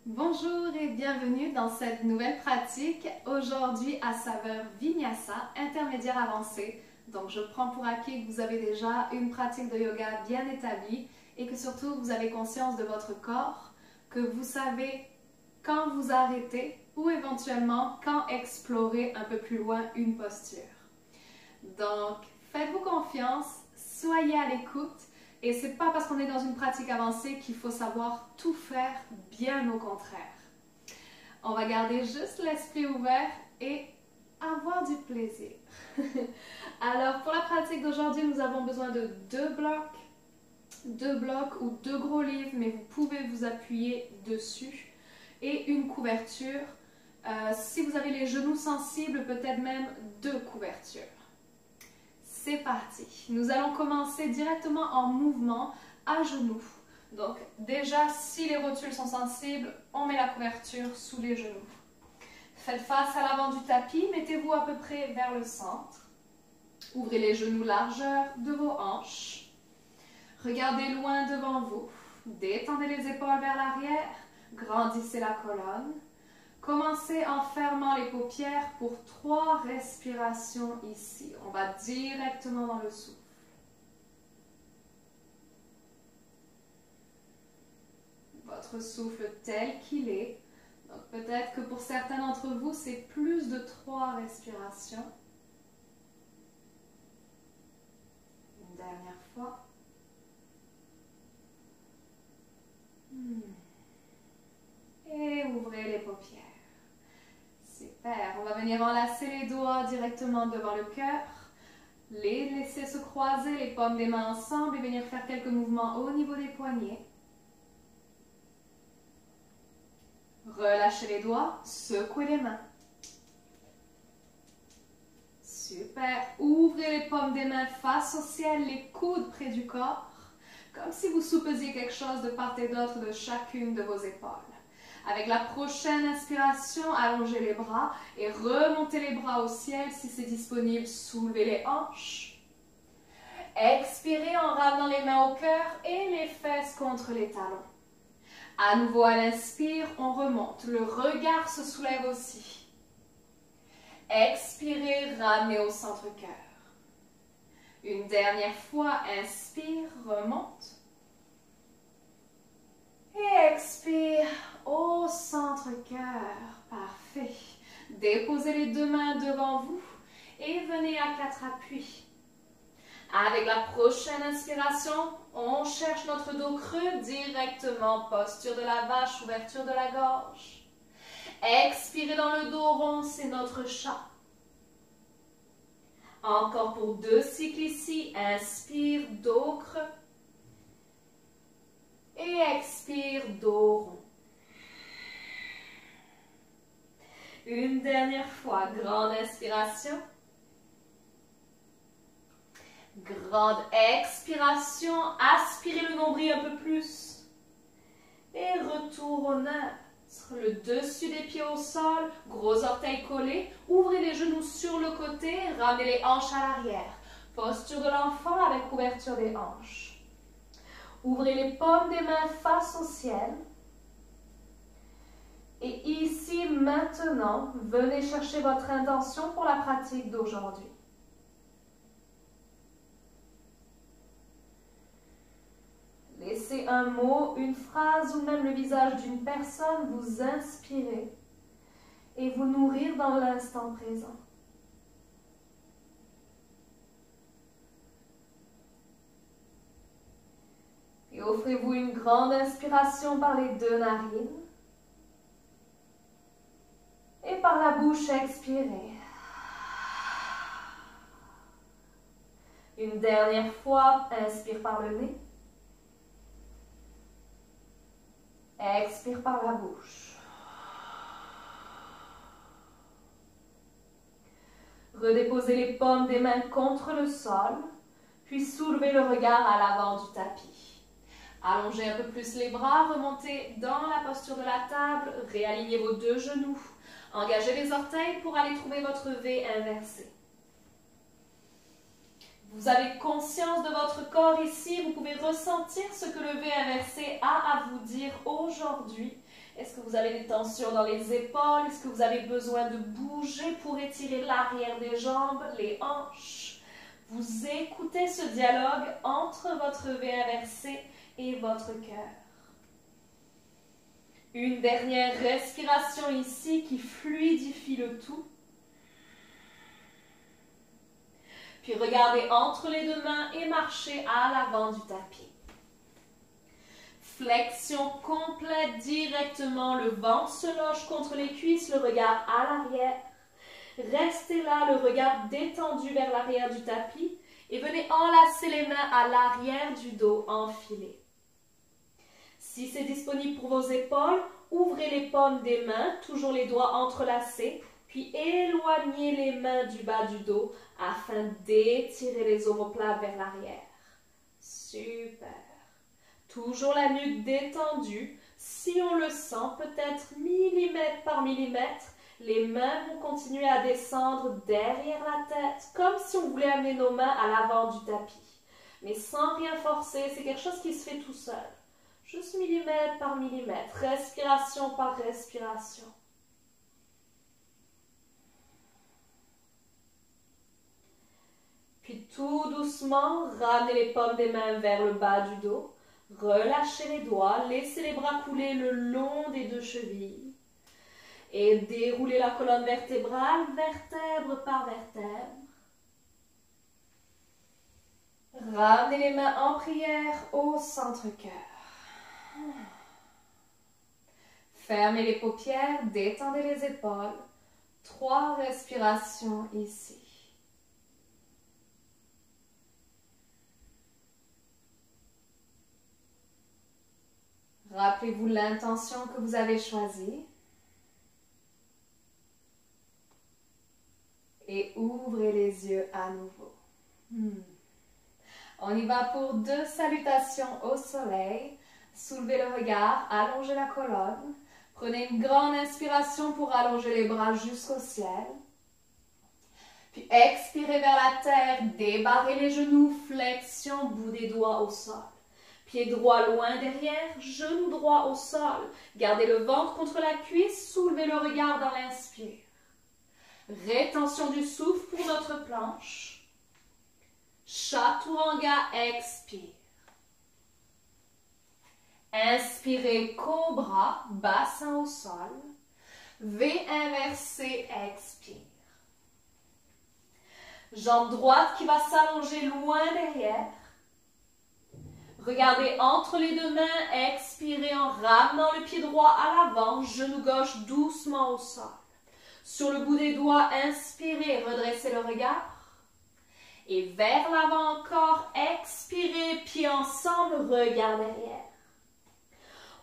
Bonjour et bienvenue dans cette nouvelle pratique, aujourd'hui à saveur Vinyasa, intermédiaire avancé. Donc je prends pour acquis que vous avez déjà une pratique de yoga bien établie et que surtout vous avez conscience de votre corps, que vous savez quand vous arrêter ou éventuellement quand explorer un peu plus loin une posture. Donc faites-vous confiance, soyez à l'écoute. Et c'est pas parce qu'on est dans une pratique avancée qu'il faut savoir tout faire, bien au contraire. On va garder juste l'esprit ouvert et avoir du plaisir. Alors pour la pratique d'aujourd'hui, nous avons besoin de deux blocs ou deux gros livres, mais vous pouvez vous appuyer dessus, et une couverture. Si vous avez les genoux sensibles, peut-être même deux couvertures. C'est parti. Nous allons commencer directement en mouvement à genoux. Donc déjà, si les rotules sont sensibles, on met la couverture sous les genoux. Faites face à l'avant du tapis, mettez-vous à peu près vers le centre. Ouvrez les genoux largeur de vos hanches. Regardez loin devant vous. Détendez les épaules vers l'arrière. Grandissez la colonne. Commencez en fermant les paupières pour 3 respirations ici. On va directement dans le souffle. Votre souffle tel qu'il est. Donc peut-être que pour certains d'entre vous, c'est plus de 3 respirations. Une dernière fois. Et ouvrez les paupières. Super. On va venir enlacer les doigts directement devant le cœur. Les laisser se croiser, les paumes des mains ensemble et venir faire quelques mouvements au niveau des poignets. Relâchez les doigts, secouez les mains. Super. Ouvrez les paumes des mains face au ciel, les coudes près du corps, comme si vous soupesiez quelque chose de part et d'autre de chacune de vos épaules. Avec la prochaine inspiration, allongez les bras et remontez les bras au ciel si c'est disponible. Soulevez les hanches. Expirez en ramenant les mains au cœur et les fesses contre les talons. À nouveau à l'inspire, on remonte. Le regard se soulève aussi. Expirez, ramenez au centre-cœur. Une dernière fois, inspire, remonte. Et expire au centre-cœur. Parfait. Déposez les deux mains devant vous et venez à 4 appuis. Avec la prochaine inspiration, on cherche notre dos creux directement. Posture de la vache, ouverture de la gorge. Expirez dans le dos rond, c'est notre chat. Encore pour 2 cycles ici. Inspire, dos creux. Et expire, dos rond. Une dernière fois, grande inspiration. Grande expiration. Aspirez le nombril un peu plus. Et retour au neutre. Le dessus des pieds au sol. Gros orteils collés. Ouvrez les genoux sur le côté. Ramenez les hanches à l'arrière. Posture de l'enfant avec ouverture des hanches. Ouvrez les paumes des mains face au ciel. Et ici, maintenant, venez chercher votre intention pour la pratique d'aujourd'hui. Laissez un mot, une phrase ou même le visage d'une personne vous inspirer et vous nourrir dans l'instant présent. Et offrez-vous une grande inspiration par les 2 narines. Et par la bouche, expirez. Une dernière fois, inspire par le nez. Expire par la bouche. Redéposez les paumes des mains contre le sol, puis soulevez le regard à l'avant du tapis. Allongez un peu plus les bras, remontez dans la posture de la table, réalignez vos 2 genoux. Engagez les orteils pour aller trouver votre V inversé. Vous avez conscience de votre corps ici, vous pouvez ressentir ce que le V inversé a à vous dire aujourd'hui Est-ce que vous avez des tensions dans les épaules? Est-ce que vous avez besoin de bouger pour étirer l'arrière des jambes, les hanches? Vous écoutez ce dialogue entre votre V inversé et votre cœur. Une dernière respiration ici qui fluidifie le tout. Puis regardez entre les deux mains et marchez à l'avant du tapis. Flexion complète directement, le ventre se loge contre les cuisses, le regard à l'arrière. Restez là, le regard détendu vers l'arrière du tapis et venez enlacer les mains à l'arrière du dos enfilé. Si c'est disponible pour vos épaules, ouvrez les paumes des mains, toujours les doigts entrelacés, puis éloignez les mains du bas du dos afin d'étirer les omoplates vers l'arrière. Super. Toujours la nuque détendue. Si on le sent, peut-être millimètre par millimètre, les mains vont continuer à descendre derrière la tête, comme si on voulait amener nos mains à l'avant du tapis. Mais sans rien forcer, c'est quelque chose qui se fait tout seul. Juste millimètre par millimètre, respiration par respiration. Puis tout doucement, ramenez les paumes des mains vers le bas du dos. Relâchez les doigts, laissez les bras couler le long des deux chevilles. Et déroulez la colonne vertébrale, vertèbre par vertèbre. Ramenez les mains en prière au centre-cœur. Fermez les paupières, détendez les épaules. 3 respirations ici. Rappelez-vous l'intention que vous avez choisie. Et ouvrez les yeux à nouveau. On y va pour 2 salutations au soleil. Soulevez le regard, allongez la colonne. Prenez une grande inspiration pour allonger les bras jusqu'au ciel. Puis expirez vers la terre, débarrez les genoux, flexion, bout des doigts au sol. Pied droit loin derrière, genou droit au sol. Gardez le ventre contre la cuisse, soulevez le regard dans l'inspire. Rétention du souffle pour notre planche. Chaturanga, expire. Inspirez, cobra, bassin au sol. V inversé, expire. Jambe droite qui va s'allonger loin derrière. Regardez entre les deux mains, expirez en ramenant le pied droit à l'avant, genou gauche doucement au sol. Sur le bout des doigts, inspirez, redressez le regard. Et vers l'avant encore, expirez, pieds ensemble, regard derrière.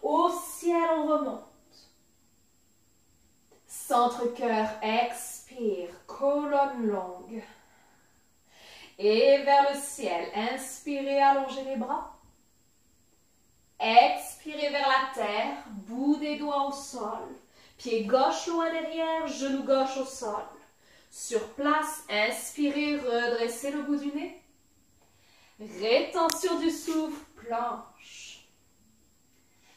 Au ciel, on remonte. Centre-cœur, expire, colonne longue. Et vers le ciel, inspirez, allongez les bras. Expirez vers la terre, bout des doigts au sol. Pied gauche loin derrière, genou gauche au sol. Sur place, inspirez, redressez le bout du nez. Rétention du souffle, planche.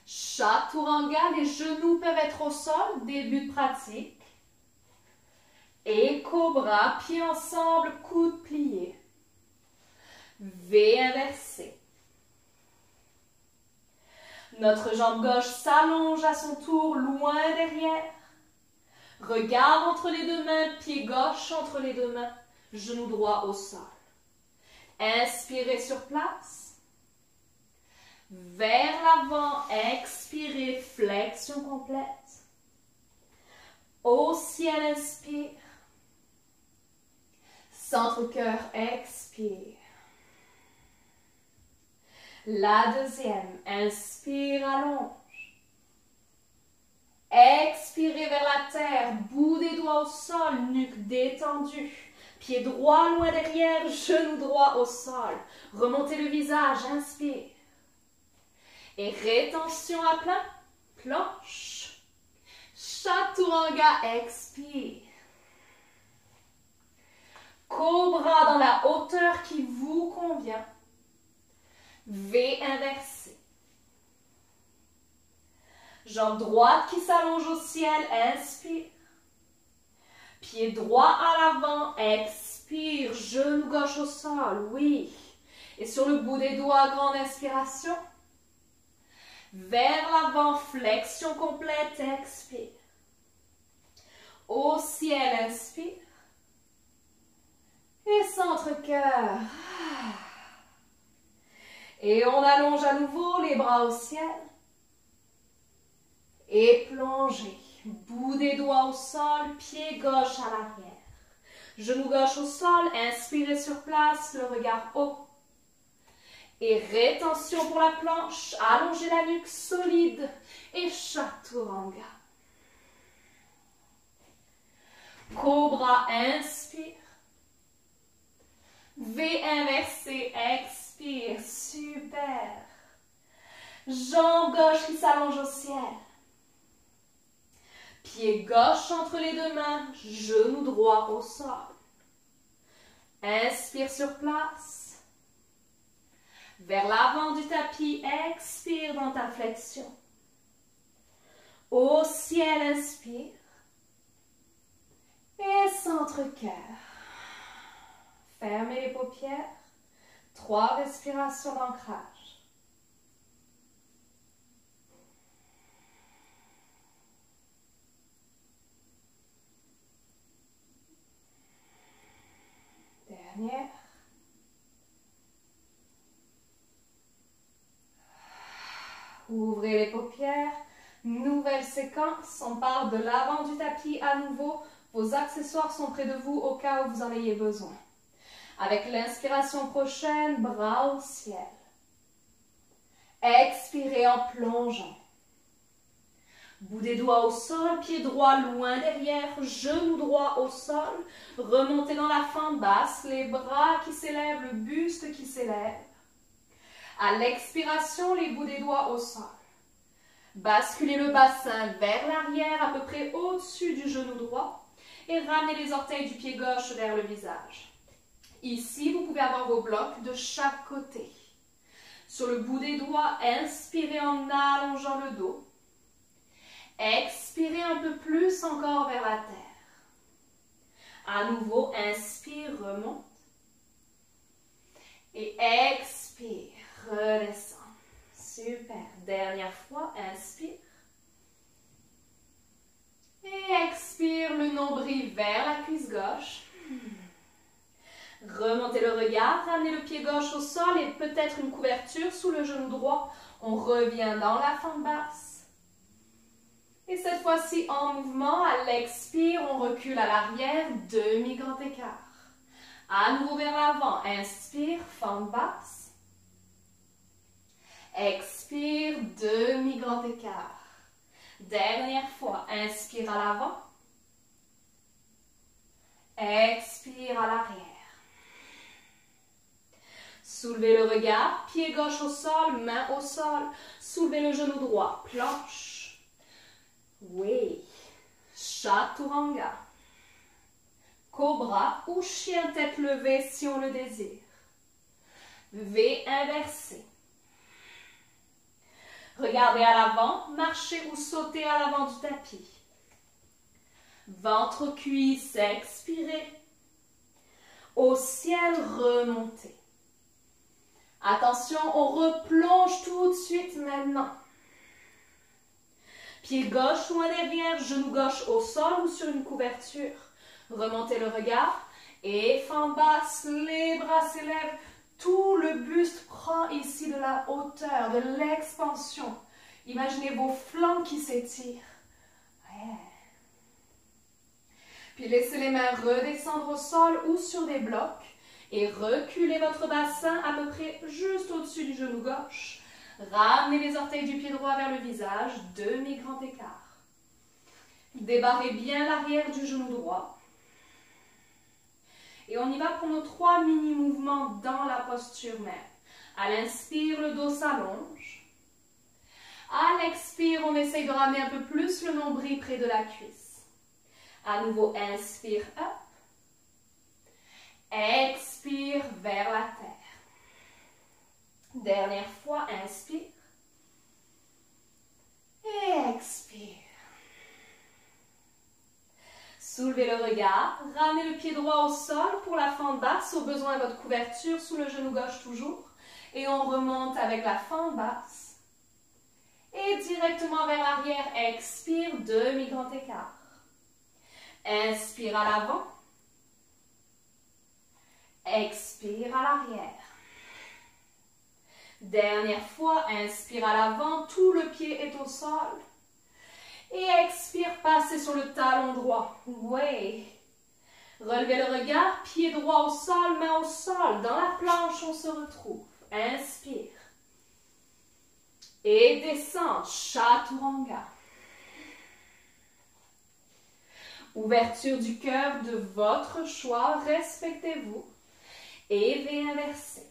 Chaturanga, les genoux peuvent être au sol, début de pratique. Et cobra, pieds ensemble, coudes pliés. V inversé. Notre jambe gauche s'allonge à son tour, loin derrière. Regard entre les deux mains, pied gauche entre les deux mains, genou droit au sol. Inspirez sur place. Vers l'avant, expirez, flexion complète. Au ciel, inspire. Centre-cœur, expire. La deuxième, inspire, allonge. Expirez vers la terre, bout des doigts au sol, nuque détendue. Pied droit loin derrière, genou droit au sol. Remontez le visage, inspire. Et rétention à plein, planche. Chaturanga, expire. Cobra dans la hauteur qui vous convient. V inversé. Jambe droite qui s'allonge au ciel, inspire. Pied droit à l'avant, expire. Genou gauche au sol, oui. Et sur le bout des doigts, grande inspiration. Vers l'avant, flexion complète, expire. Au ciel, inspire. Et centre-cœur. Et on allonge à nouveau les bras au ciel. Et plongez. Bout des doigts au sol, pied gauche à l'arrière. Genou gauche au sol, inspirez sur place, le regard haut. Et rétention pour la planche, allongez la nuque solide et chaturanga. Cobra, inspire. V inversé, expire, super. Jambe gauche qui s'allonge au ciel. Pied gauche entre les deux mains, genou droit au sol. Inspire sur place. Vers l'avant du tapis, expire dans ta flexion. Au ciel, inspire. Et centre-cœur. Fermez les paupières. 3 respirations d'ancrage. Dernière. Ouvrez les paupières. Nouvelle séquence. On part de l'avant du tapis à nouveau. Vos accessoires sont près de vous au cas où vous en ayez besoin. Avec l'inspiration prochaine, bras au ciel. Expirez en plongeant. Bout des doigts au sol, pied droit loin derrière, genou droit au sol. Remontez dans la fente basse, les bras qui s'élèvent, le buste qui s'élève. À l'expiration, les bouts des doigts au sol. Basculez le bassin vers l'arrière, à peu près au-dessus du genou droit. Et ramenez les orteils du pied gauche vers le visage. Ici, vous pouvez avoir vos blocs de chaque côté. Sur le bout des doigts, inspirez en allongeant le dos. Expirez un peu plus encore vers la terre. À nouveau, inspire, remonte. Et expire, redescend. Super. Dernière fois, inspire. Et expire le nombril vers la cuisse gauche. Remontez le regard, ramenez le pied gauche au sol et peut-être une couverture sous le genou droit. On revient dans la fente basse. Et cette fois-ci, en mouvement, à l'expire, on recule à l'arrière, demi-grand écart. À nouveau vers l'avant, inspire, fente basse. Expire, demi-grand écart. Dernière fois, inspire à l'avant. Expire à l'arrière. Soulevez le regard, pied gauche au sol, main au sol. Soulevez le genou droit, planche. Oui. Chaturanga. Cobra ou chien tête levée si on le désire. V inversé. Regardez à l'avant, marchez ou sautez à l'avant du tapis. Ventre, cuisse, expirez. Au ciel, remontez. Attention, on replonge tout de suite maintenant. Pied gauche loin derrière, genou gauche au sol ou sur une couverture. Remontez le regard et fente basse, les bras s'élèvent. Tout le buste prend ici de la hauteur, de l'expansion. Imaginez vos flancs qui s'étirent. Ouais. Puis laissez les mains redescendre au sol ou sur des blocs. Et reculez votre bassin à peu près juste au-dessus du genou gauche. Ramenez les orteils du pied droit vers le visage, demi-grand écart. Débarrez bien l'arrière du genou droit. Et on y va pour nos 3 mini-mouvements dans la posture même. À l'inspire, le dos s'allonge. À l'expire, on essaye de ramener un peu plus le nombril près de la cuisse. À nouveau, inspire, up. Expire vers la terre. Dernière fois, inspire. Et expire. Soulevez le regard, ramenez le pied droit au sol pour la fente basse, au besoin votre couverture sous le genou gauche toujours. Et on remonte avec la fente basse. Et directement vers l'arrière, expire, demi-grand écart. Inspire à l'avant. Expire à l'arrière. Dernière fois, inspire à l'avant, tout le pied est au sol. Et expire, passez sur le talon droit. Oui. Relevez le regard, pied droit au sol, main au sol. Dans la planche, on se retrouve. Inspire. Et descend, chaturanga. Ouverture du cœur de votre choix, respectez-vous. Et V inversé.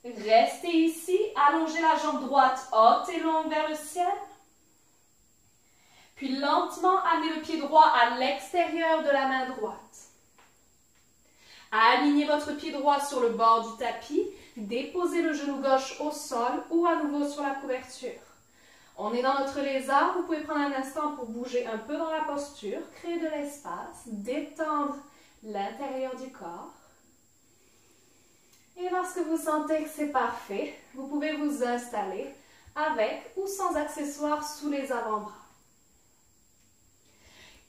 Restez ici, allongez la jambe droite haute et longue vers le ciel. Puis lentement, amenez le pied droit à l'extérieur de la main droite. Alignez votre pied droit sur le bord du tapis. Déposez le genou gauche au sol ou à nouveau sur la couverture. On est dans notre lézard. Vous pouvez prendre un instant pour bouger un peu dans la posture, créer de l'espace, détendre l'intérieur du corps. Et lorsque vous sentez que c'est parfait, vous pouvez vous installer avec ou sans accessoires sous les avant-bras.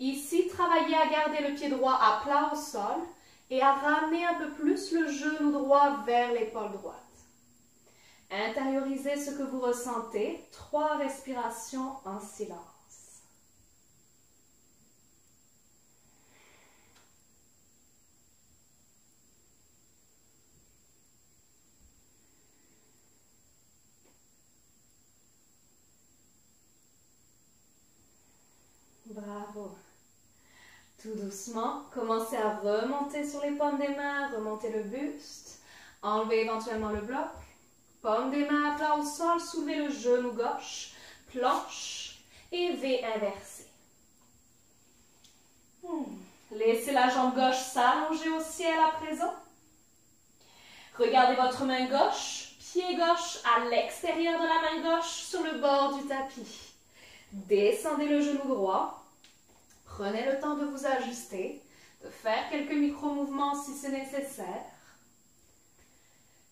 Ici, travaillez à garder le pied droit à plat au sol et à ramener un peu plus le genou droit vers l'épaule droite. Intériorisez ce que vous ressentez. 3 respirations en silence. Bravo. Tout doucement, commencez à remonter sur les paumes des mains, remonter le buste, enlevez éventuellement le bloc. Paume des mains à plat au sol, soulevez le genou gauche, planche et V inversé. Laissez la jambe gauche s'allonger au ciel à présent. Regardez votre main gauche, pied gauche à l'extérieur de la main gauche sur le bord du tapis. Descendez le genou droit. Prenez le temps de vous ajuster, de faire quelques micro-mouvements si c'est nécessaire.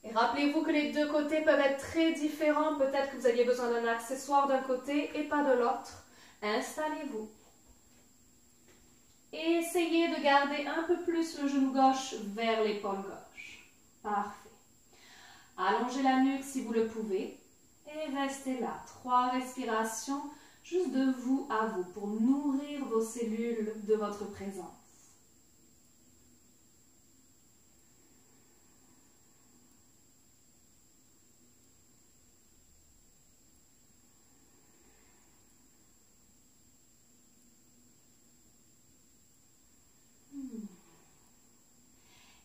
Et rappelez-vous que les deux côtés peuvent être très différents. Peut-être que vous aviez besoin d'un accessoire d'un côté et pas de l'autre. Installez-vous. Et essayez de garder un peu plus le genou gauche vers l'épaule gauche. Parfait. Allongez la nuque si vous le pouvez. Et restez là. 3 respirations. Juste de vous à vous, pour nourrir vos cellules de votre présence.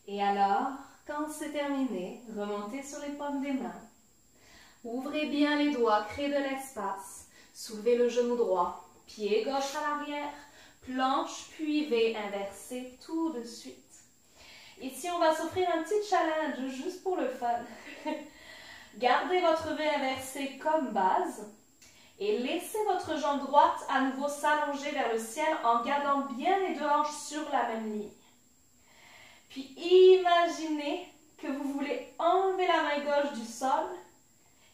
Et alors, quand c'est terminé, remontez sur les paumes des mains. Ouvrez bien les doigts, créez de l'espace. Soulevez le genou droit, pied gauche à l'arrière, planche, puis V inversé tout de suite. Ici, on va s'offrir un petit challenge juste pour le fun. Gardez votre V inversé comme base et laissez votre jambe droite à nouveau s'allonger vers le ciel en gardant bien les deux hanches sur la même ligne. Puis imaginez que vous voulez enlever la main gauche du sol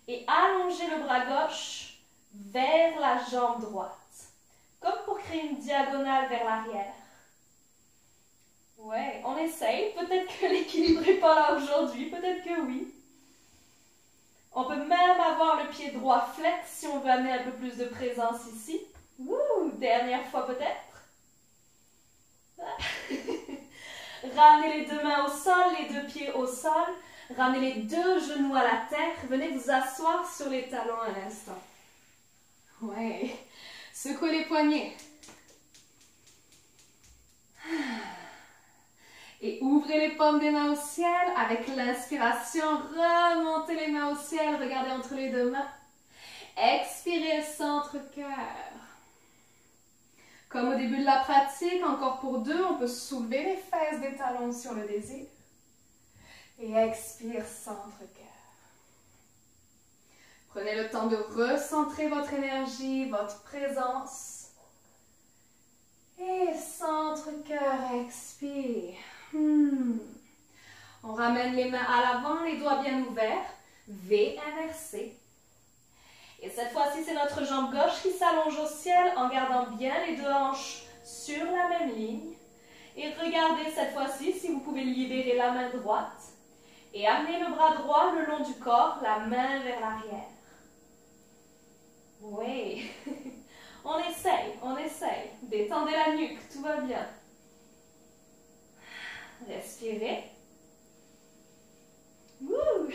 et allonger le bras gauche vers la jambe droite, comme pour créer une diagonale vers l'arrière. Ouais, on essaye. Peut-être que l'équilibre n'est pas là aujourd'hui, peut-être que oui. On peut même avoir le pied droit flex si on veut amener un peu plus de présence ici. Wouh, dernière fois peut-être. Ramenez les deux mains au sol, les deux pieds au sol. Ramenez les deux genoux à la terre. Venez vous asseoir sur les talons un instant. Ouais, secouez les poignets. Et ouvrez les paumes des mains au ciel. Avec l'inspiration, remontez les mains au ciel. Regardez entre les deux mains. Expirez, centre-cœur. Comme au début de la pratique, encore pour 2, on peut soulever les fesses des talons sur le désir. Et expire, centre-cœur. Prenez le temps de recentrer votre énergie, votre présence. Et centre, cœur, expire. On ramène les mains à l'avant, les doigts bien ouverts. V inversé. Et cette fois-ci, c'est notre jambe gauche qui s'allonge au ciel en gardant bien les deux hanches sur la même ligne. Et regardez cette fois-ci si vous pouvez libérer la main droite. Et amenez le bras droit le long du corps, la main vers l'arrière. Oui, on essaye, on essaye. Détendez la nuque, tout va bien. Respirez. Wouh.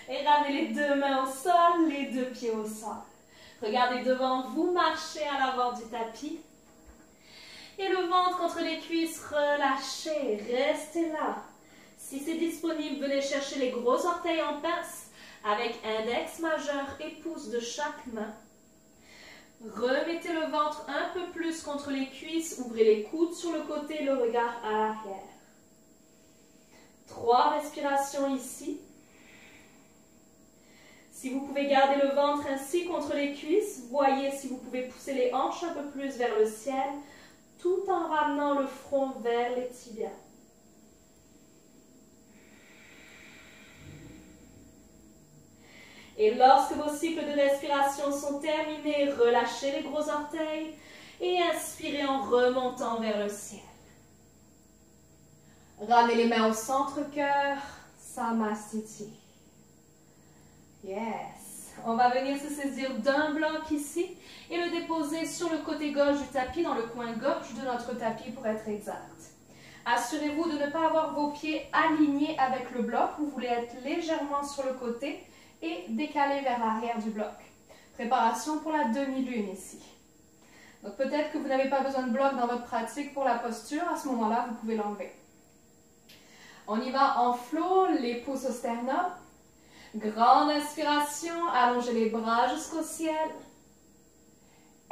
Et ramenez les deux mains au sol, les deux pieds au sol. Regardez devant vous, marchez à l'avant du tapis. Et le ventre contre les cuisses, relâchez, restez là. Si c'est disponible, venez chercher les gros orteils en pince avec index majeur et pouce de chaque main. Remettez le ventre un peu plus contre les cuisses, ouvrez les coudes sur le côté, le regard à l'arrière. 3 respirations ici. Si vous pouvez garder le ventre ainsi contre les cuisses, voyez si vous pouvez pousser les hanches un peu plus vers le ciel, tout en ramenant le front vers les tibias. Et lorsque vos cycles de respiration sont terminés, relâchez les gros orteils et inspirez en remontant vers le ciel. Ramenez les mains au centre-cœur, Samastiti. Yes. On va venir se saisir d'un bloc ici et le déposer sur le côté gauche du tapis, dans le coin gauche de notre tapis pour être exact. Assurez-vous de ne pas avoir vos pieds alignés avec le bloc. Vous voulez être légèrement sur le côté et décalé vers l'arrière du bloc. Préparation pour la demi-lune ici. Donc peut-être que vous n'avez pas besoin de bloc dans votre pratique pour la posture. À ce moment-là, vous pouvez l'enlever. On y va en flow, les pouces au sternum. Grande inspiration, allongez les bras jusqu'au ciel.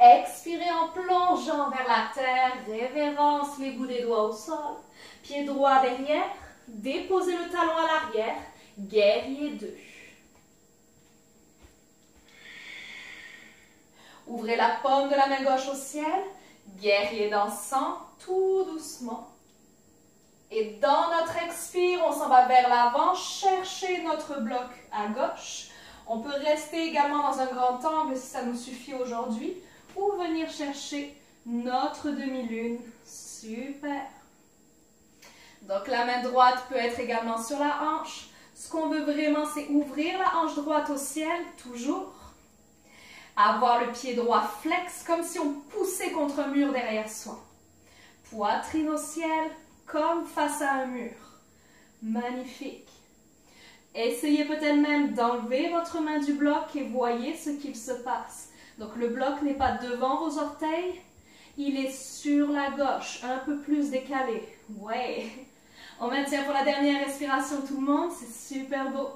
Expirez en plongeant vers la terre, révérence les bouts des doigts au sol. Pied droit derrière, déposez le talon à l'arrière, guerrier 2. Ouvrez la paume de la main gauche au ciel, guerrier dansant, tout doucement. Et dans notre expire, on s'en va vers l'avant, chercher notre bloc à gauche. On peut rester également dans un grand angle si ça nous suffit aujourd'hui, ou venir chercher notre demi-lune. Super. Donc la main droite peut être également sur la hanche. Ce qu'on veut vraiment, c'est ouvrir la hanche droite au ciel, toujours. Avoir le pied droit flex, comme si on poussait contre un mur derrière soi. Poitrine au ciel, comme face à un mur. Magnifique. Essayez peut-être même d'enlever votre main du bloc et voyez ce qu'il se passe. Donc le bloc n'est pas devant vos orteils, il est sur la gauche, un peu plus décalé. Ouais. On maintient pour la dernière respiration tout le monde, c'est super beau.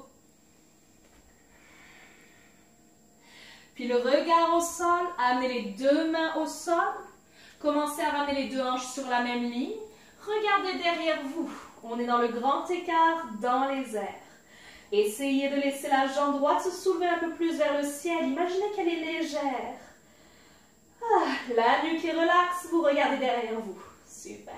Puis le regard au sol, amenez les deux mains au sol. Commencez à ramener les deux hanches sur la même ligne. Regardez derrière vous. On est dans le grand écart dans les airs. Essayez de laisser la jambe droite se soulever un peu plus vers le ciel. Imaginez qu'elle est légère. La nuque est relaxe. Vous regardez derrière vous. Super.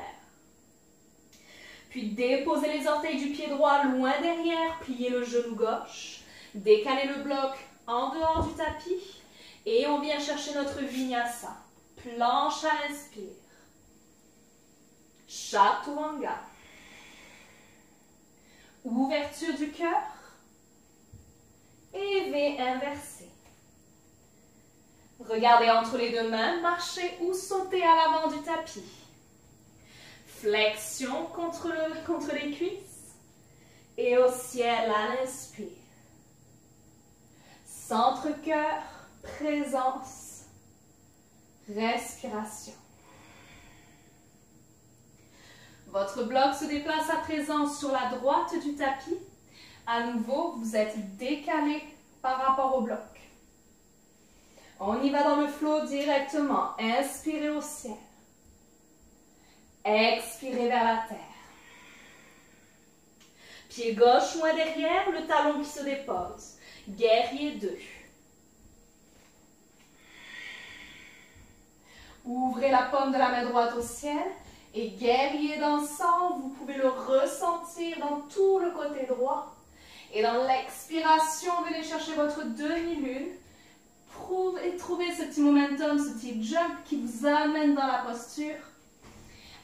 Puis déposez les orteils du pied droit loin derrière. Pliez le genou gauche. Décalez le bloc en dehors du tapis. Et on vient chercher notre vinyasa. Planche à l'inspire. Chaturanga. Ouverture du cœur. Et V inversé. Regardez entre les deux mains, marchez ou sautez à l'avant du tapis. Flexion contre les cuisses. Et au ciel à l'inspire. Centre-cœur, présence, respiration. Votre bloc se déplace à présent sur la droite du tapis. À nouveau, vous êtes décalé par rapport au bloc. On y va dans le flow directement. Inspirez au ciel. Expirez vers la terre. Pied gauche loin derrière, le talon qui se dépose. Guerrier 2. Ouvrez la paume de la main droite au ciel. Et guerrier dansant, vous pouvez le ressentir dans tout le côté droit. Et dans l'expiration, venez chercher votre demi-lune. Et trouvez ce petit momentum, ce petit jump qui vous amène dans la posture.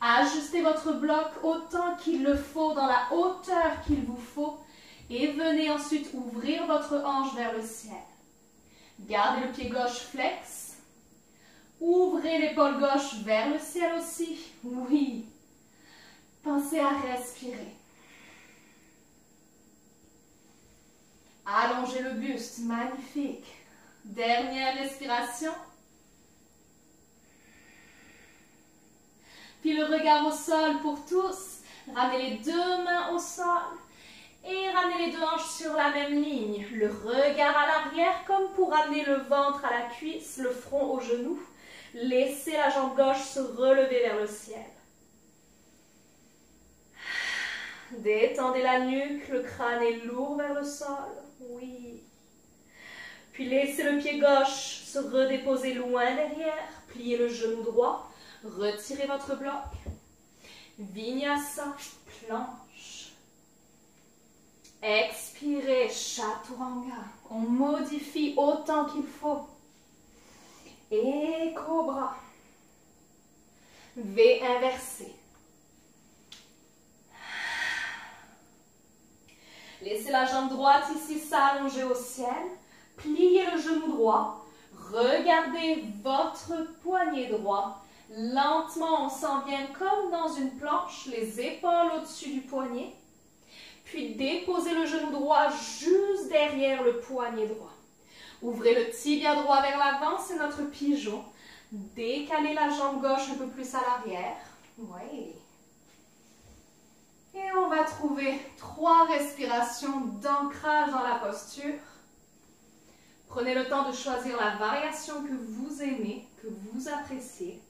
Ajustez votre bloc autant qu'il le faut, dans la hauteur qu'il vous faut. Et venez ensuite ouvrir votre hanche vers le ciel. Gardez le pied gauche flex. Ouvrez l'épaule gauche vers le ciel aussi. Oui. Pensez à respirer. Allongez le buste. Magnifique. Dernière respiration. Puis le regard au sol pour tous. Ramenez les deux mains au sol. Et ramenez les deux hanches sur la même ligne. Le regard à l'arrière comme pour ramener le ventre à la cuisse, le front au genou. Laissez la jambe gauche se relever vers le ciel. Détendez la nuque, le crâne est lourd vers le sol. Oui. Puis laissez le pied gauche se redéposer loin derrière. Pliez le genou droit. Retirez votre bloc. Vinyasa, planche. Expirez, chaturanga. On modifie autant qu'il faut. Et cobra. V inversé. Laissez la jambe droite ici s'allonger au ciel. Pliez le genou droit. Regardez votre poignet droit. Lentement, on s'en vient comme dans une planche, les épaules au-dessus du poignet. Puis déposez le genou droit juste derrière le poignet droit. Ouvrez le tibia droit vers l'avant, c'est notre pigeon. Décalez la jambe gauche un peu plus à l'arrière. Oui. Et on va trouver 3 respirations d'ancrage dans la posture. Prenez le temps de choisir la variation que vous aimez, que vous appréciez.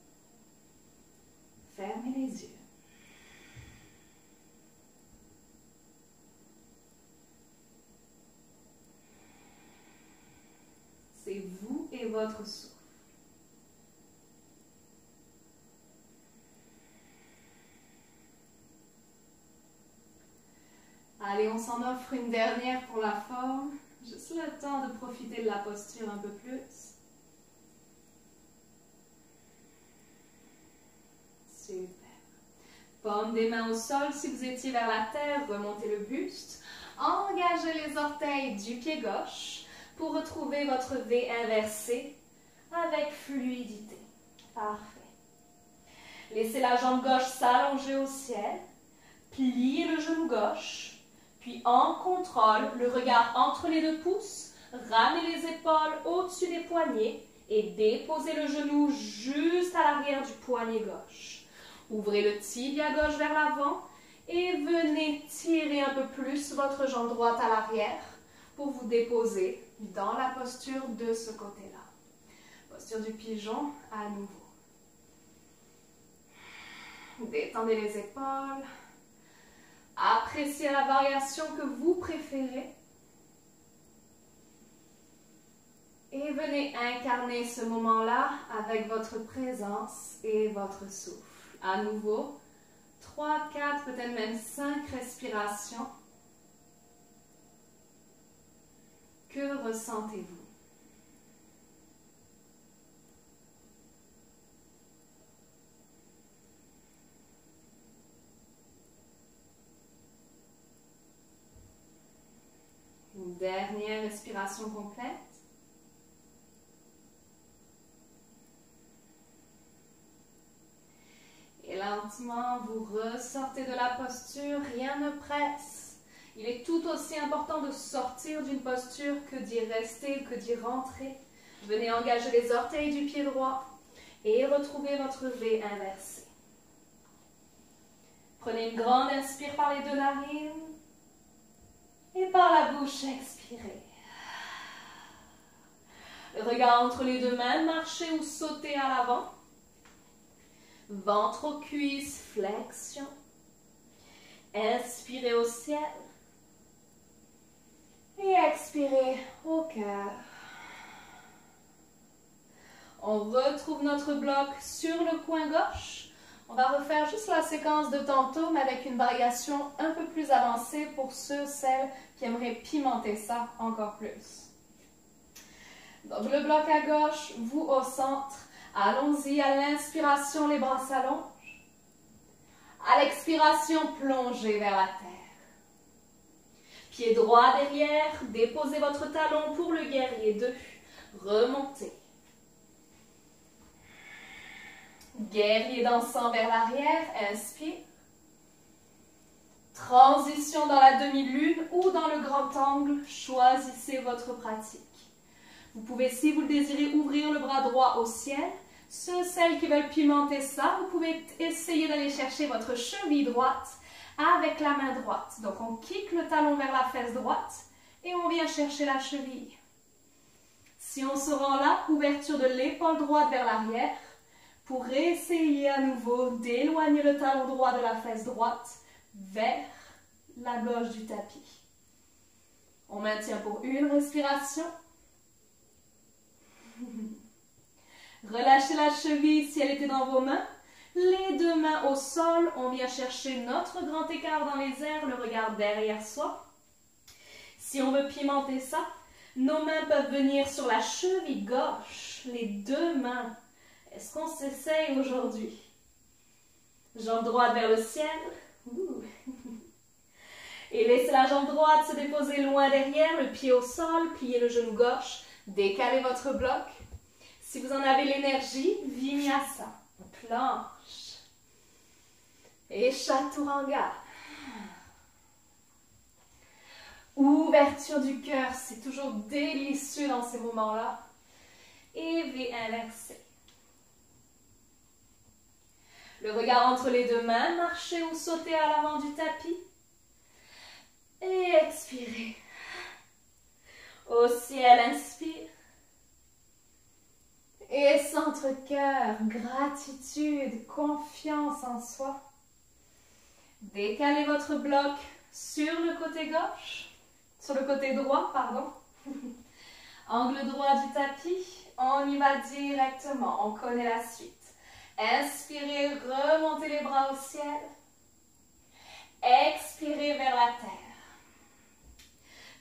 Fermez les yeux. C'est vous et votre souffle. Allez, on s'en offre une dernière pour la forme. Juste le temps de profiter de la posture un peu plus. Super. Paume des mains au sol. Si vous étiez vers la terre, remontez le buste. Engagez les orteils du pied gauche pour retrouver votre V inversé avec fluidité. Parfait. Laissez la jambe gauche s'allonger au ciel. Pliez le genou gauche. Puis en contrôle, le regard entre les 2 pouces. Ramenez les épaules au-dessus des poignets et déposez le genou juste à l'arrière du poignet gauche. Ouvrez le tibia gauche vers l'avant et venez tirer un peu plus votre jambe droite à l'arrière pour vous déposer dans la posture de ce côté-là. Posture du pigeon à nouveau. Détendez les épaules. Appréciez la variation que vous préférez. Et venez incarner ce moment-là avec votre présence et votre souffle. À nouveau, 3, 4, peut-être même 5 respirations. Que ressentez-vous? Une dernière respiration complète. Et lentement, vous ressortez de la posture, rien ne presse. Il est tout aussi important de sortir d'une posture que d'y rester, que d'y rentrer. Venez engager les orteils du pied droit et retrouvez votre V inversé. Prenez une grande inspire par les 2 narines et par la bouche, expirez. Le regard entre les 2 mains, marchez ou sautez à l'avant. Ventre aux cuisses, flexion. Inspirez au ciel. Et expirez au cœur. On retrouve notre bloc sur le coin gauche. On va refaire juste la séquence de tantôt, mais avec une variation un peu plus avancée pour ceux, celles qui aimeraient pimenter ça encore plus. Donc le bloc à gauche, vous au centre. Allons-y, à l'inspiration, les bras s'allongent. À l'expiration, plongez vers la terre. Pied droit derrière, déposez votre talon pour le guerrier 2. Remontez. Guerrier dansant vers l'arrière, inspire. Transition dans la demi-lune ou dans le grand angle, choisissez votre pratique. Vous pouvez, si vous le désirez, ouvrir le bras droit au ciel. Ceux, celles qui veulent pimenter ça, vous pouvez essayer d'aller chercher votre cheville droite avec la main droite. Donc on kick le talon vers la fesse droite et on vient chercher la cheville. Si on se rend là, ouverture de l'épaule droite vers l'arrière, pour essayer à nouveau d'éloigner le talon droit de la fesse droite vers la gauche du tapis. On maintient pour une respiration. Relâchez la cheville si elle était dans vos mains. Les deux mains au sol, on vient chercher notre grand écart dans les airs, le regard derrière soi. Si on veut pimenter ça, nos mains peuvent venir sur la cheville gauche, les deux mains. Est-ce qu'on s'essaye aujourd'hui? Jambe droite vers le ciel. Ouh. Et laissez la jambe droite se déposer loin derrière, le pied au sol, pliez le genou gauche, décalez votre bloc. Si vous en avez l'énergie, Vinyasa, planche. Et Chaturanga. Ouverture du cœur, c'est toujours délicieux dans ces moments-là. Et V inversé. Le regard entre les deux mains, marchez ou sautez à l'avant du tapis. Et expirez. Au ciel, inspire. Et centre-cœur, gratitude, confiance en soi. Décalez votre bloc sur le côté gauche, sur le côté droit, pardon. Angle droit du tapis, on y va directement, on connaît la suite. Inspirez, remontez les bras au ciel. Expirez vers la terre.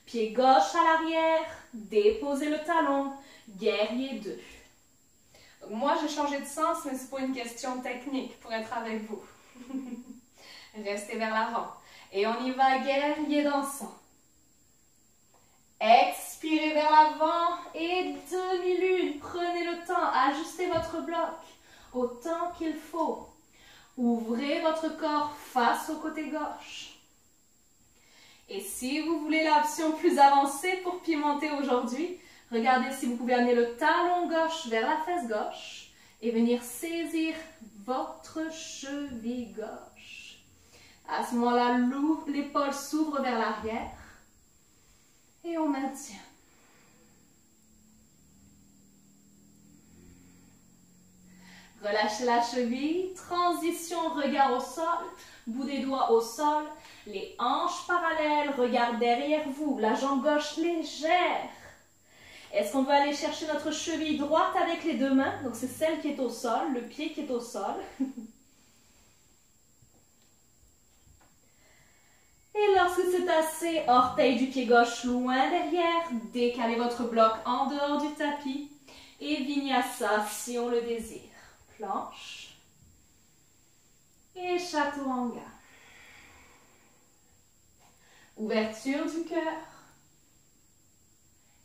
Pied gauche à l'arrière, déposez le talon, guerrier 2. Donc moi, j'ai changé de sens, mais c'est pas une question technique pour être avec vous. Restez vers l'avant. Et on y va, guerrier dansant. Expirez vers l'avant et demi-lune. Prenez le temps, ajustez votre bloc autant qu'il faut. Ouvrez votre corps face au côté gauche. Et si vous voulez l'option plus avancée pour pimenter aujourd'hui, regardez si vous pouvez amener le talon gauche vers la fesse gauche et venir saisir votre cheville gauche. À ce moment-là, l'épaule s'ouvre vers l'arrière et on maintient. Relâchez la cheville, transition, regard au sol, bout des doigts au sol, les hanches parallèles, regard derrière vous, la jambe gauche légère. Est-ce qu'on va aller chercher notre cheville droite avec les deux mains? Donc c'est celle qui est au sol, le pied qui est au sol. Et lorsque c'est assez, orteil du pied gauche loin derrière, décalez votre bloc en dehors du tapis et Vinyasa si on le désire. Planche et Chaturanga. Ouverture du cœur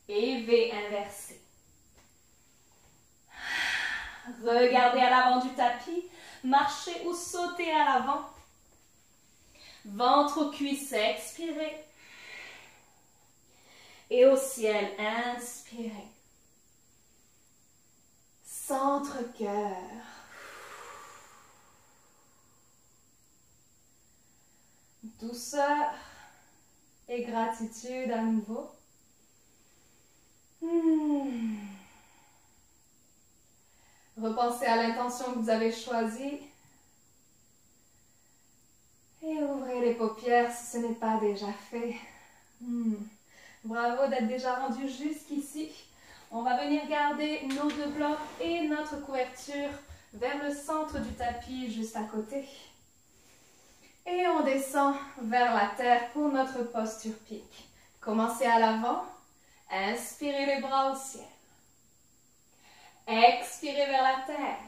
et V inversé. Regardez à l'avant du tapis, marchez ou sautez à l'avant. Ventre aux cuisses, expirez. Et au ciel, inspirez. Centre-cœur. Douceur et gratitude à nouveau. Repensez à l'intention que vous avez choisie. Et ouvrez les paupières si ce n'est pas déjà fait. Bravo d'être déjà rendu jusqu'ici. On va venir garder nos deux blocs et notre couverture vers le centre du tapis juste à côté. Et on descend vers la terre pour notre posture pique. Commencez à l'avant. Inspirez les bras au ciel. Expirez vers la terre.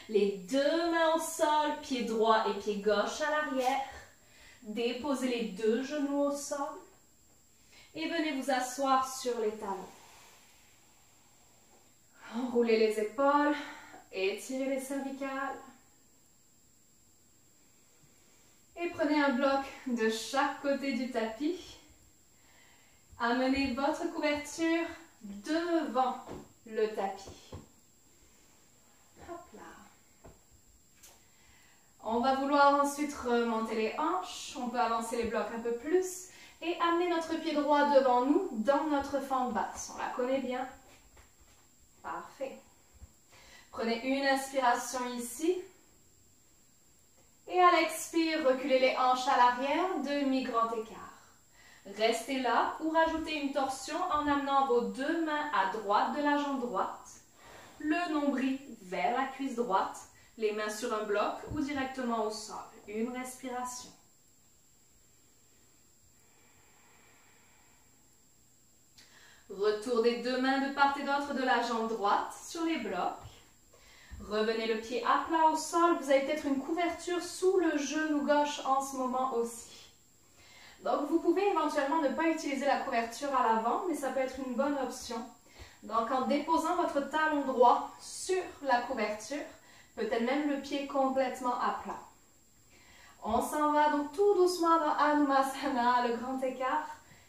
Les deux mains au sol, pied droit et pied gauche à l'arrière. Déposez les deux genoux au sol. Et venez vous asseoir sur les talons. Enroulez les épaules, étirez les cervicales. Et prenez un bloc de chaque côté du tapis. Amenez votre couverture devant le tapis. Hop là. On va vouloir ensuite remonter les hanches. On peut avancer les blocs un peu plus. Et amener notre pied droit devant nous dans notre fente basse. On la connaît bien. Parfait. Prenez une inspiration ici. Et à l'expire, reculez les hanches à l'arrière, demi-grand écart. Restez là ou rajoutez une torsion en amenant vos deux mains à droite de la jambe droite. Le nombril vers la cuisse droite, les mains sur un bloc ou directement au sol. Une respiration. Retour des deux mains de part et d'autre de la jambe droite sur les blocs. Revenez le pied à plat au sol. Vous avez peut-être une couverture sous le genou gauche en ce moment aussi. Donc vous pouvez éventuellement ne pas utiliser la couverture à l'avant, mais ça peut être une bonne option. Donc en déposant votre talon droit sur la couverture, peut-être même le pied complètement à plat. On s'en va donc tout doucement dans Anusasana, le grand écart.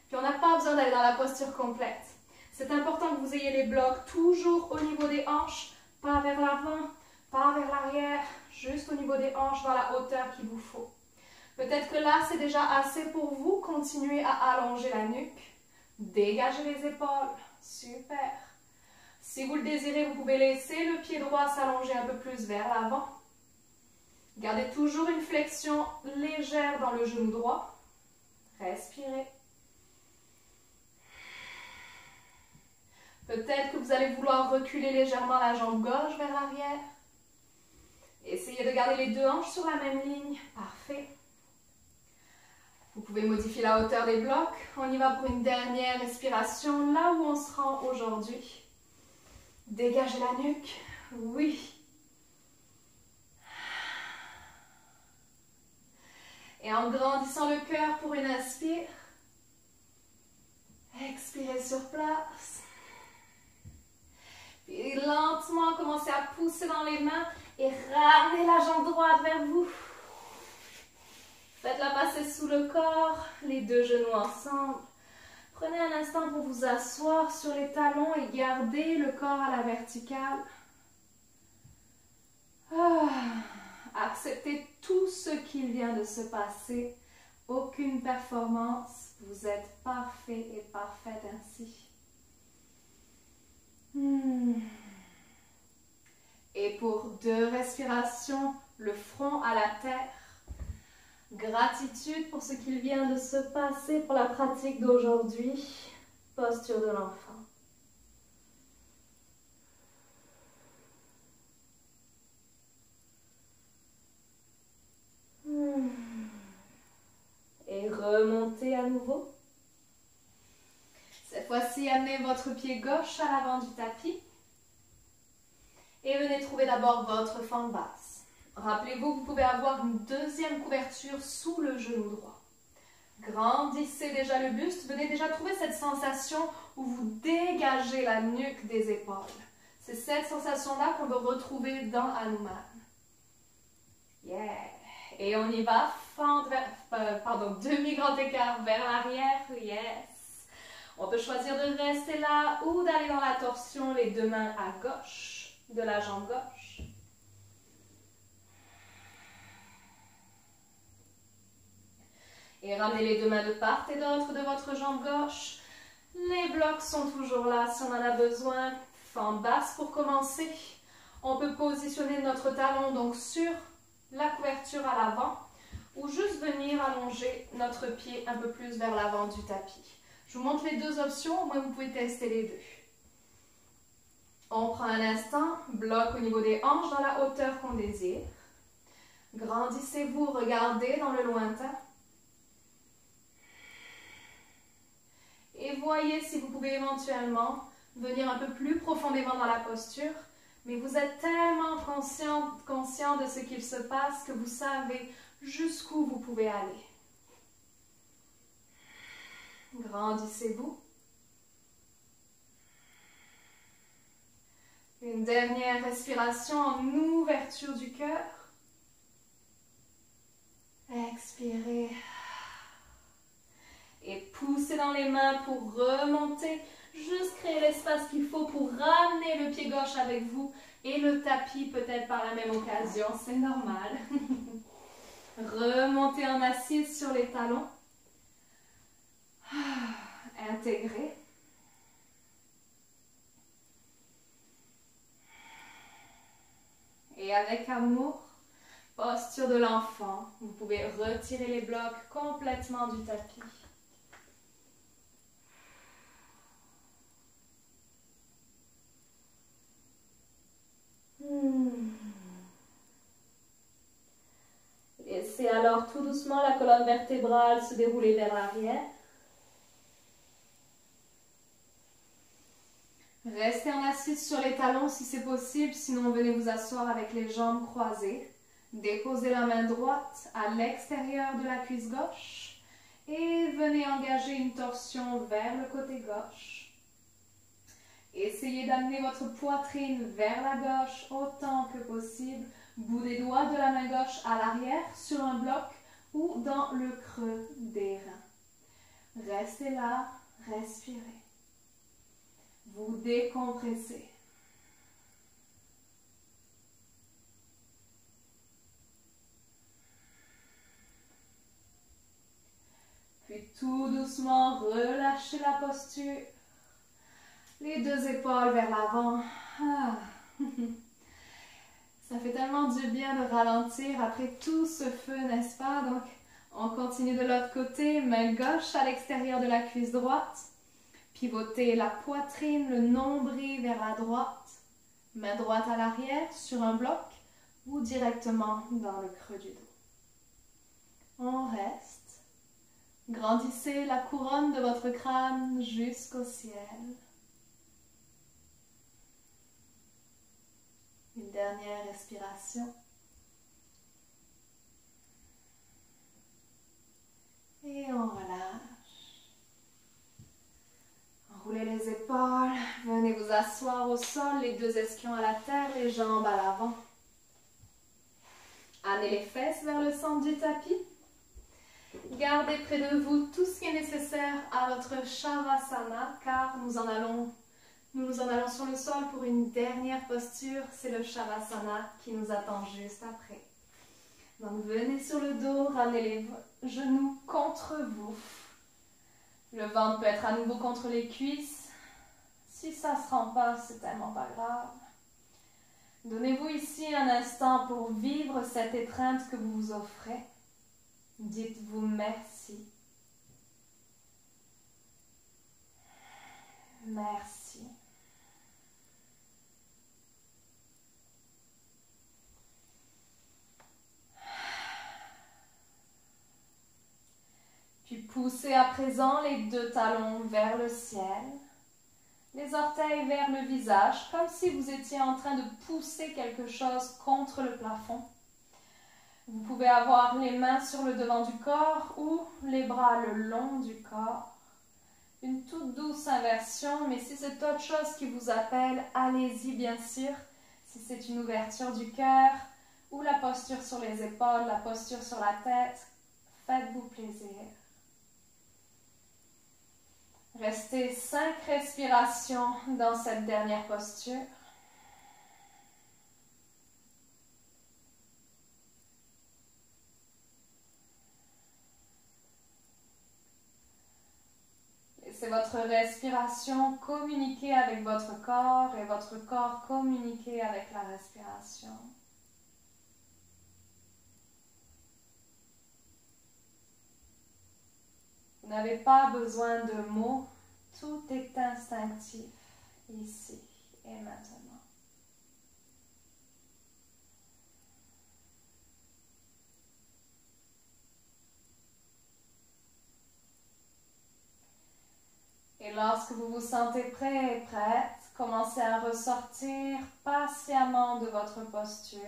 Puis on n'a pas besoin d'aller dans la posture complète. C'est important que vous ayez les blocs toujours au niveau des hanches, pas vers l'avant, pas vers l'arrière, juste au niveau des hanches dans la hauteur qu'il vous faut. Peut-être que là, c'est déjà assez pour vous. Continuez à allonger la nuque. Dégagez les épaules. Super. Si vous le désirez, vous pouvez laisser le pied droit s'allonger un peu plus vers l'avant. Gardez toujours une flexion légère dans le genou droit. Respirez. Peut-être que vous allez vouloir reculer légèrement la jambe gauche vers l'arrière. Essayez de garder les deux hanches sur la même ligne. Parfait. Vous pouvez modifier la hauteur des blocs. On y va pour une dernière respiration, là où on se rend aujourd'hui. Dégagez la nuque. Oui. Et en grandissant le cœur pour une inspire. Expirez sur place. Puis lentement, commencez à pousser dans les mains et ramenez la jambe droite vers vous. Faites-la passer sous le corps, les deux genoux ensemble. Prenez un instant pour vous asseoir sur les talons et gardez le corps à la verticale. Acceptez tout ce qui vient de se passer. Aucune performance. Vous êtes parfait et parfaite ainsi. Et pour 2 respirations, le front à la terre. Gratitude pour ce qu'il vient de se passer pour la pratique d'aujourd'hui. Posture de l'enfant. Et remontez à nouveau. Cette fois-ci, amenez votre pied gauche à l'avant du tapis. Et venez trouver d'abord votre fente basse. Rappelez-vous que vous pouvez avoir une deuxième couverture sous le genou droit. Grandissez déjà le buste. Venez déjà trouver cette sensation où vous dégagez la nuque des épaules. C'est cette sensation-là qu'on veut retrouver dans Hanuman. Yeah! Et on y va. Demi-grand écart vers l'arrière. Yes! On peut choisir de rester là ou d'aller dans la torsion, les deux mains à gauche de la jambe gauche. Et ramenez les deux mains de part et d'autre de votre jambe gauche. Les blocs sont toujours là si on en a besoin. Fente basse pour commencer. On peut positionner notre talon donc sur la couverture à l'avant. ou juste venir allonger notre pied un peu plus vers l'avant du tapis. Je vous montre les deux options, au moins vous pouvez tester les deux. On prend un instant, bloc au niveau des hanches dans la hauteur qu'on désire. Grandissez-vous, regardez dans le lointain. Et voyez si vous pouvez éventuellement venir un peu plus profondément dans la posture. Mais vous êtes tellement conscient de ce qu'il se passe que vous savez jusqu'où vous pouvez aller. Grandissez-vous. Une dernière respiration en ouverture du cœur. Expirez. Et poussez dans les mains pour remonter. Juste créer l'espace qu'il faut pour ramener le pied gauche avec vous et le tapis peut-être par la même occasion, c'est normal. Remontez en assise sur les talons. Intégrez. Et avec amour, posture de l'enfant, vous pouvez retirer les blocs complètement du tapis. Laissez alors tout doucement la colonne vertébrale se dérouler vers l'arrière. Restez en assise sur les talons si c'est possible, sinon venez vous asseoir avec les jambes croisées. Déposez la main droite à l'extérieur de la cuisse gauche et venez engager une torsion vers le côté gauche. Essayez d'amener votre poitrine vers la gauche autant que possible. Bout des doigts de la main gauche à l'arrière sur un bloc ou dans le creux des reins. Restez là, respirez. Vous décompressez. Puis tout doucement, relâchez la posture. Les deux épaules vers l'avant. Ça fait tellement du bien de ralentir après tout ce feu, n'est-ce pas? Donc, on continue de l'autre côté. Main gauche à l'extérieur de la cuisse droite. Pivotez la poitrine, le nombril vers la droite. Main droite à l'arrière sur un bloc ou directement dans le creux du dos. On reste. Grandissez la couronne de votre crâne jusqu'au ciel. Une dernière respiration. Et on relâche. Enroulez les épaules. Venez vous asseoir au sol, les deux ischions à la terre, les jambes à l'avant. Amenez les fesses vers le centre du tapis. Gardez près de vous tout ce qui est nécessaire à votre Shavasana, car nous en allons sur le sol pour une dernière posture. C'est le Shavasana qui nous attend juste après. Donc venez sur le dos, ramenez les genoux contre vous. Le ventre peut être à nouveau contre les cuisses. Si ça ne se rend pas, c'est tellement pas grave. Donnez-vous ici un instant pour vivre cette étreinte que vous vous offrez. Dites-vous merci. Merci. Puis poussez à présent les deux talons vers le ciel. Les orteils vers le visage, comme si vous étiez en train de pousser quelque chose contre le plafond. Vous pouvez avoir les mains sur le devant du corps ou les bras le long du corps. Une toute douce inversion, mais si c'est autre chose qui vous appelle, allez-y bien sûr. Si c'est une ouverture du cœur ou la posture sur les épaules, la posture sur la tête, faites-vous plaisir. Restez 5 respirations dans cette dernière posture. Laissez votre respiration communiquer avec votre corps et votre corps communiquer avec la respiration. n'avez pas besoin de mots, tout est instinctif ici et maintenant. Et lorsque vous vous sentez prêt et prête, commencez à ressortir patiemment de votre posture,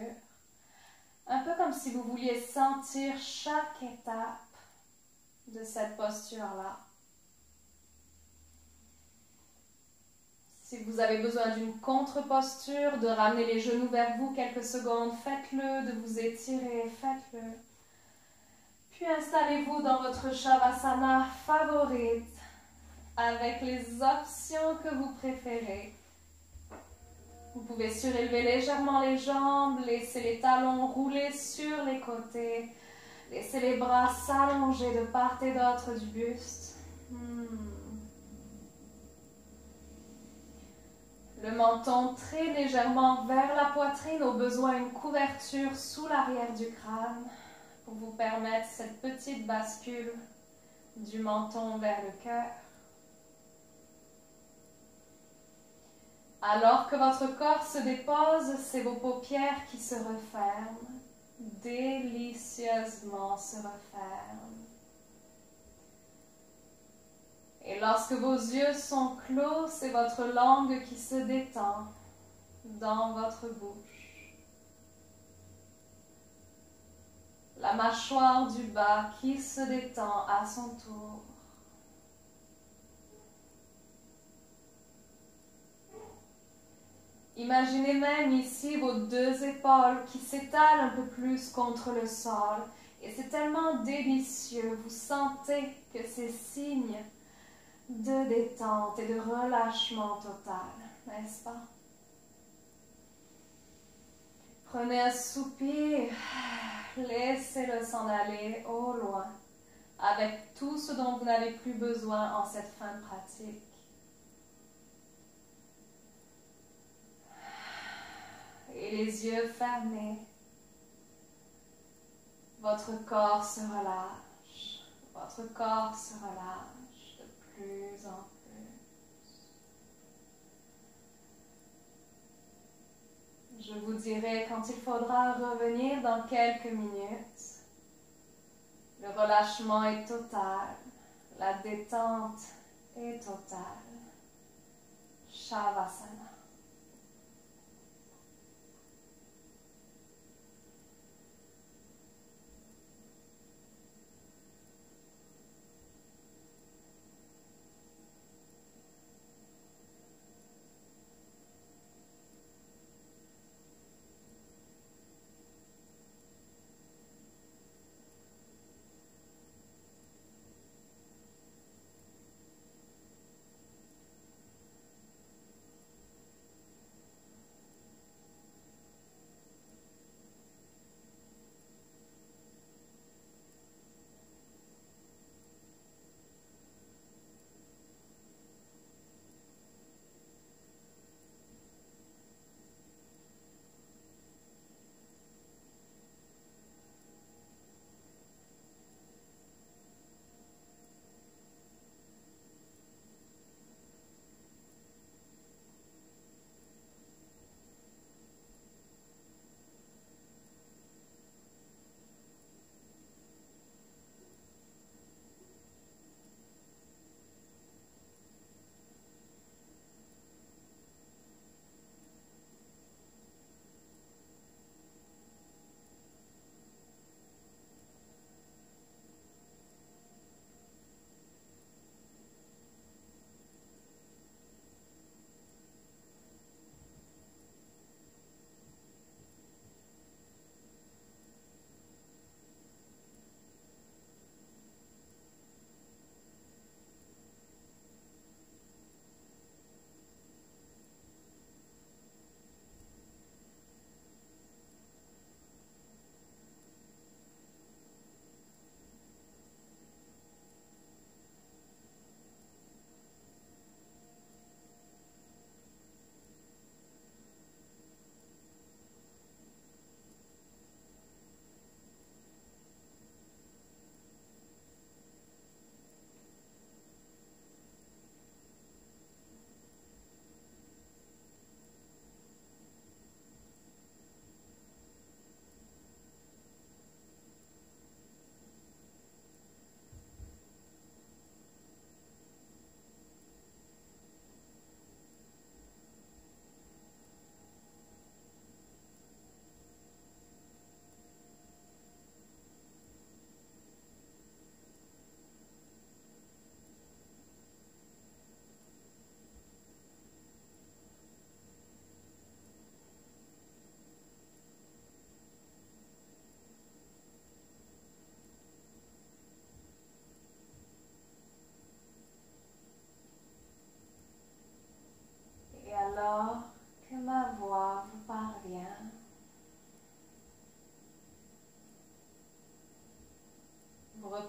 un peu comme si vous vouliez sentir chaque étape de cette posture-là. Si vous avez besoin d'une contre-posture, de ramener les genoux vers vous quelques secondes, faites-le, de vous étirer, faites-le. Puis installez-vous dans votre Shavasana favorite, avec les options que vous préférez. Vous pouvez surélever légèrement les jambes, laisser les talons rouler sur les côtés, laisser les bras s'allonger de part et d'autre du buste. Le menton très légèrement vers la poitrine, au besoin une couverture sous l'arrière du crâne pour vous permettre cette petite bascule du menton vers le cœur. Alors que votre corps se dépose, c'est vos paupières qui se referment, délicieusement se referment. Et lorsque vos yeux sont clos, c'est votre langue qui se détend dans votre bouche. La mâchoire du bas qui se détend à son tour. Imaginez même ici vos deux épaules qui s'étalent un peu plus contre le sol. Et c'est tellement délicieux. Vous sentez que c'est signe de détente et de relâchement total, n'est-ce pas? Prenez un soupir, laissez-le s'en aller au loin, avec tout ce dont vous n'avez plus besoin en cette fin de pratique. Et les yeux fermés, votre corps se relâche, votre corps se relâche de plus en plus. Je vous dirai quand il faudra revenir dans quelques minutes. Le relâchement est total, la détente est totale. Shavasana.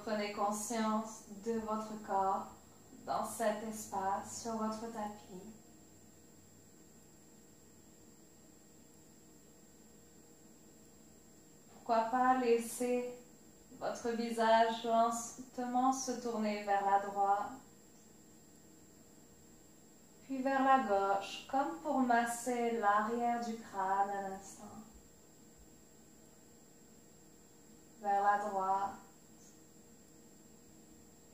Reprenez conscience de votre corps dans cet espace sur votre tapis. Pourquoi pas laisser votre visage lentement se tourner vers la droite, puis vers la gauche, comme pour masser l'arrière du crâne à l'instant. Vers la droite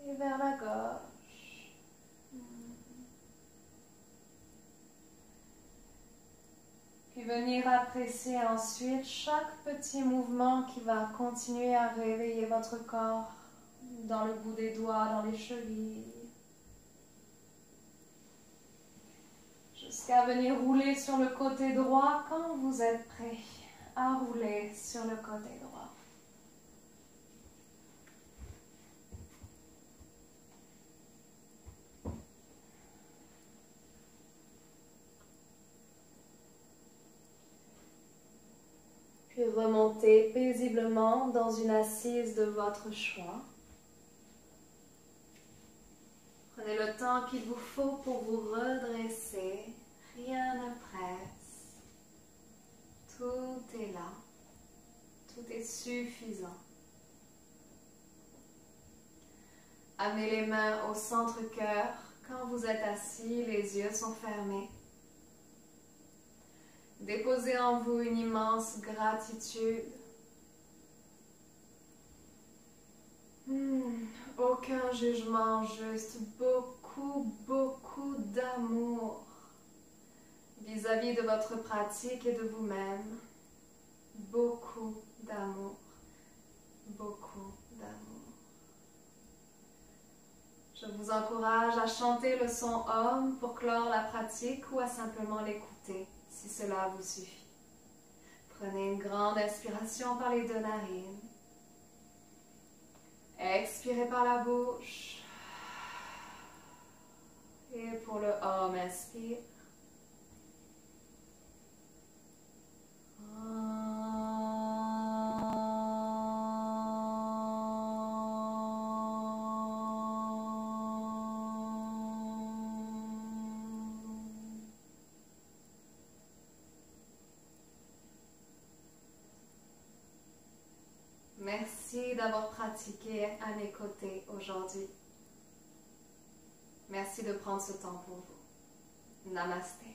et vers la gauche. Puis venir apprécier ensuite chaque petit mouvement qui va continuer à réveiller votre corps dans le bout des doigts, dans les chevilles. Jusqu'à venir rouler sur le côté droit quand vous êtes prêt à rouler sur le côté droit. Puis remontez paisiblement dans une assise de votre choix. Prenez le temps qu'il vous faut pour vous redresser. Rien ne presse. Tout est là. Tout est suffisant. Amenez les mains au centre-cœur. Quand vous êtes assis, les yeux sont fermés. Déposez en vous une immense gratitude. Aucun jugement, juste beaucoup, beaucoup d'amour vis-à-vis de votre pratique et de vous-même. Beaucoup d'amour, beaucoup d'amour. Je vous encourage à chanter le son Om pour clore la pratique ou à simplement l'écouter, si cela vous suffit. Prenez une grande inspiration par les 2 narines. Expirez par la bouche. Et pour le Om, inspire. Merci d'avoir pratiqué à mes côtés aujourd'hui. Merci de prendre ce temps pour vous. Namasté.